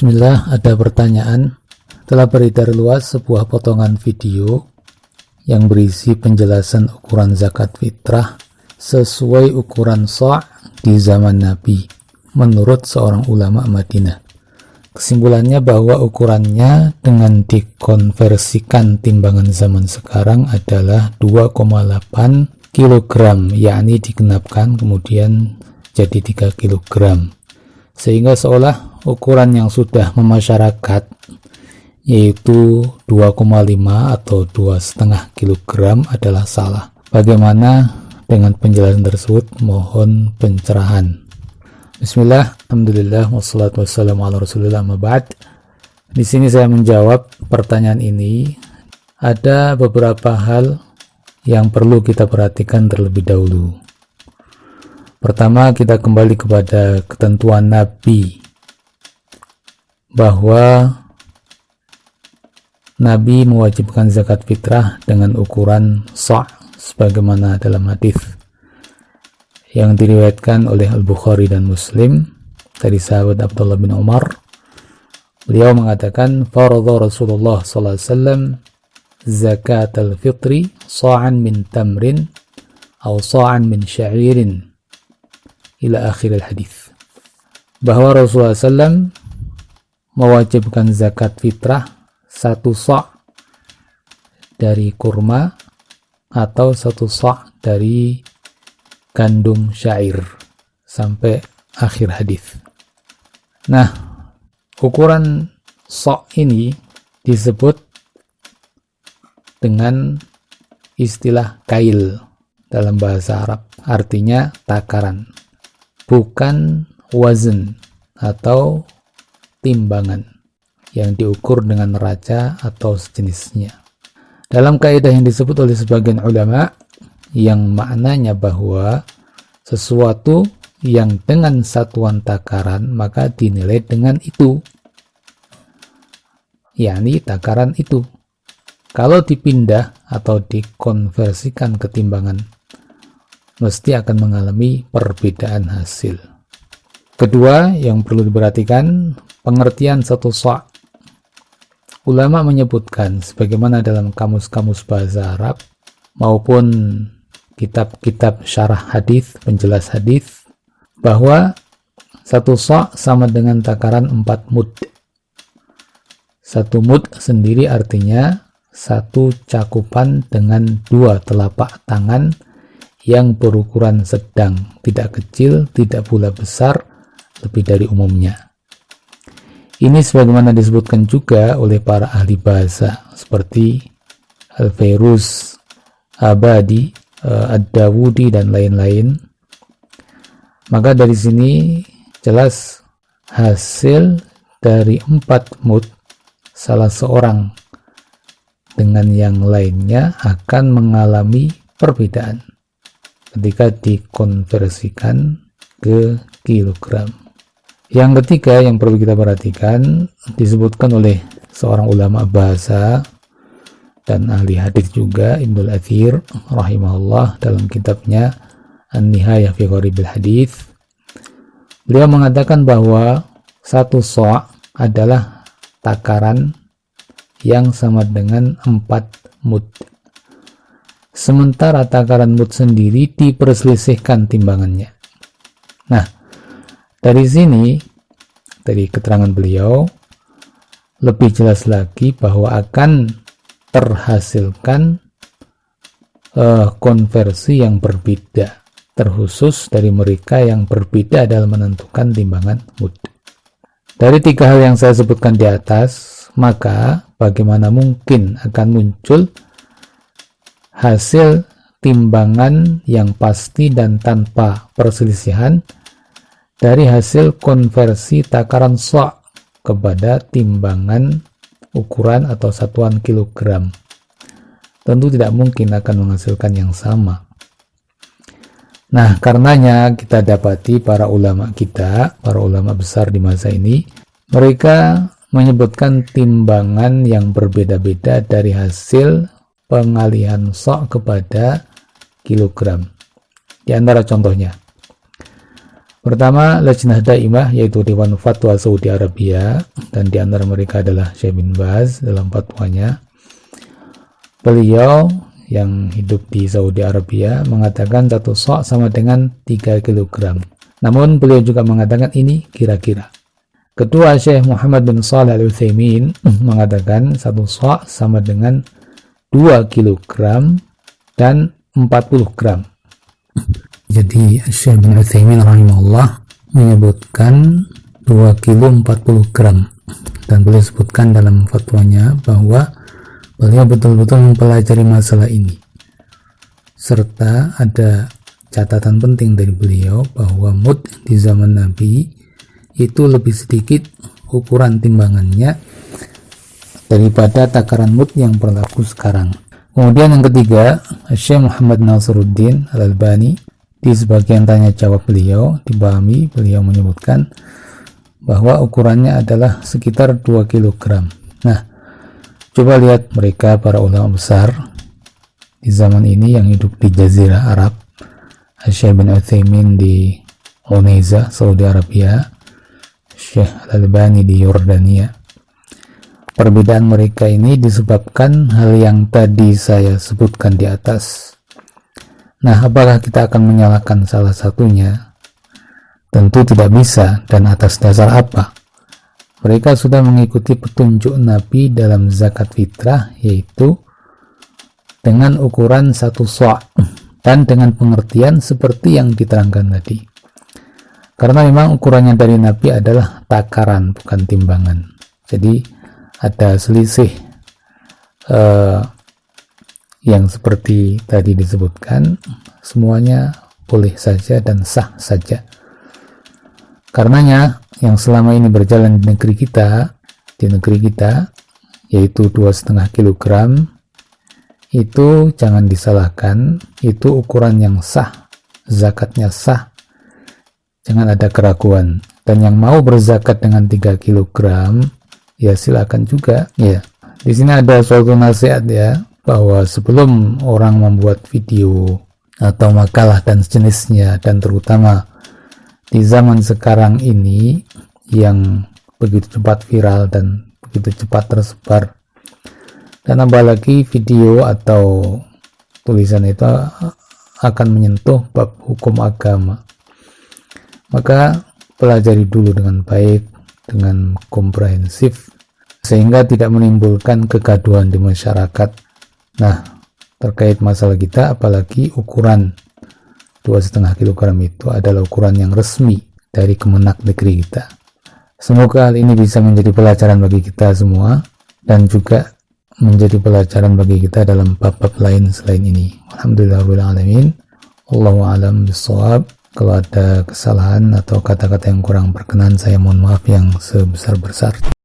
Bismillah, ada pertanyaan. Telah beredar luas sebuah potongan video yang berisi penjelasan ukuran zakat fitrah sesuai ukuran sa' di zaman Nabi menurut seorang ulama Madinah. Kesimpulannya bahwa ukurannya dengan dikonversikan timbangan zaman sekarang adalah 2,8 kg, yakni digenapkan kemudian jadi 3 kg. Sehingga seolah ukuran yang sudah memasyarakat yaitu 2,5 atau 2,5 kg adalah salah. Bagaimana dengan penjelasan tersebut? Mohon pencerahan. Bismillah, alhamdulillah, wassalatu wassalamu ala rasulillah, amma ba'd. Di sini saya menjawab pertanyaan ini. Ada beberapa hal yang perlu kita perhatikan terlebih dahulu. Pertama, kita kembali kepada ketentuan Nabi bahwa Nabi mewajibkan zakat fitrah dengan ukuran sa' sebagaimana dalam hadis yang diriwayatkan oleh Al-Bukhari dan Muslim dari sahabat Abdullah bin Umar. Beliau mengatakan, faradha Rasulullah sallallahu alaihi wasallam zakat al-fitri sa'an min tamrin atau sa'an min sya'irin ila akhir al-hadis. Bahwa Rasulullah SAW mewajibkan zakat fitrah 1 sa' dari kurma atau 1 sa' dari gandum syair sampai akhir hadis. Nah, ukuran sa' ini disebut dengan istilah kail dalam bahasa Arab, artinya takaran, bukan wazn atau timbangan yang diukur dengan neraca atau sejenisnya. Dalam kaidah yang disebut oleh sebagian ulama, yang maknanya bahwa sesuatu yang dengan satuan takaran maka dinilai dengan itu, yakni takaran itu. Kalau dipindah atau dikonversikan ke timbangan, mesti akan mengalami perbedaan hasil. Kedua yang perlu diperhatikan, pengertian 1 sa'. Ulama menyebutkan sebagaimana dalam kamus-kamus bahasa Arab maupun kitab-kitab syarah hadis, penjelas hadis, bahwa 1 sa' sama dengan takaran 4 mud. 1 mud sendiri artinya 1 cakupan dengan 2 telapak tangan yang berukuran sedang, tidak kecil, tidak pula besar, lebih dari umumnya. Ini sebagaimana disebutkan juga oleh para ahli bahasa seperti Al-Fairuz Abadi, Ad-Dawudi dan lain-lain. Maka dari sini jelas hasil dari 4 mud salah seorang dengan yang lainnya akan mengalami perbedaan ketika dikonversikan ke kilogram. Yang ketiga yang perlu kita perhatikan, disebutkan oleh seorang ulama bahasa dan ahli hadis juga, Ibnul Athir rahimahullah, dalam kitabnya An-Nihayah fi Gharibil Hadits. Beliau mengatakan bahwa 1 sa' adalah takaran yang sama dengan 4 mud. Sementara takaran mud sendiri diperselisihkan timbangannya. Nah, dari sini, dari keterangan beliau, lebih jelas lagi bahwa akan terhasilkan konversi yang berbeda, terkhusus dari mereka yang berbeda dalam menentukan timbangan mud. Dari 3 hal yang saya sebutkan di atas, maka bagaimana mungkin akan muncul hasil timbangan yang pasti dan tanpa perselisihan dari hasil konversi takaran sa' kepada timbangan ukuran atau satuan kilogram? Tentu tidak mungkin akan menghasilkan yang sama. Nah, karenanya kita dapati para ulama kita, para ulama besar di masa ini, mereka menyebutkan timbangan yang berbeda-beda dari hasil pengalihan sa' kepada kilogram. Di antara contohnya, Pertama, Lajnah Daimah, yaitu Dewan Fatwa Saudi Arabia, dan di antara mereka adalah Syekh bin Baz dalam fatwanya. Beliau yang hidup di Saudi Arabia mengatakan 1 sok sama dengan 3 kg. Namun beliau juga mengatakan ini kira-kira. Kedua, Syekh Muhammad bin Shalih Al-Utsaimin mengatakan 1 sok sama dengan 2 kg dan 40 gram. Jadi Syekh bin Utsaimin rahimahullah menyebutkan 2 kilo 40 gram, dan beliau sebutkan dalam fatwanya bahwa beliau betul-betul mempelajari masalah ini, serta ada catatan penting dari beliau bahwa mud di zaman Nabi itu lebih sedikit ukuran timbangannya daripada takaran mud yang berlaku sekarang. Kemudian yang ketiga, Syekh Muhammad Nasiruddin Al-Albani, di sebagian tanya jawab beliau dipahami, beliau menyebutkan bahwa ukurannya adalah sekitar 2 kg. Nah, coba lihat mereka para ulama besar di zaman ini yang hidup di Jazirah Arab. Syekh bin Utsaimin di Unaiza, Saudi Arabia, Syekh Al-Albani di Yordania. Perbedaan mereka ini disebabkan hal yang tadi saya sebutkan di atas. Nah, apakah kita akan menyalahkan salah satunya? Tentu tidak bisa, dan atas dasar apa? Mereka sudah mengikuti petunjuk Nabi dalam zakat fitrah, yaitu dengan ukuran 1 sok dan dengan pengertian seperti yang diterangkan tadi. Karena memang ukurannya dari Nabi adalah takaran, bukan timbangan. Jadi ada selisih yang seperti tadi disebutkan, semuanya boleh saja dan sah saja. Karenanya yang selama ini berjalan di negeri kita, yaitu 2,5 kg, itu jangan disalahkan, itu ukuran yang sah, zakatnya sah, jangan ada keraguan. Dan yang mau berzakat dengan 3 kg, ya silakan juga. Ya, di sini ada suatu nasihat ya, bahwa sebelum orang membuat video atau makalah dan sejenisnya, dan terutama di zaman sekarang ini yang begitu cepat viral dan begitu cepat tersebar, dan apalagi video atau tulisan itu akan menyentuh bab hukum agama, maka pelajari dulu dengan baik, dengan komprehensif, sehingga tidak menimbulkan kegaduhan di masyarakat. Nah, terkait masalah kita, apalagi ukuran 2,5 kg itu adalah ukuran yang resmi dari Kemenak negeri kita. Semoga hal ini bisa menjadi pelajaran bagi kita semua, dan juga menjadi pelajaran bagi kita dalam bab-bab lain selain ini. Alhamdulillahirrahmanirrahim. Allahu a'lam bishawab. Kalau ada kesalahan atau kata-kata yang kurang berkenan, saya mohon maaf yang sebesar-besar.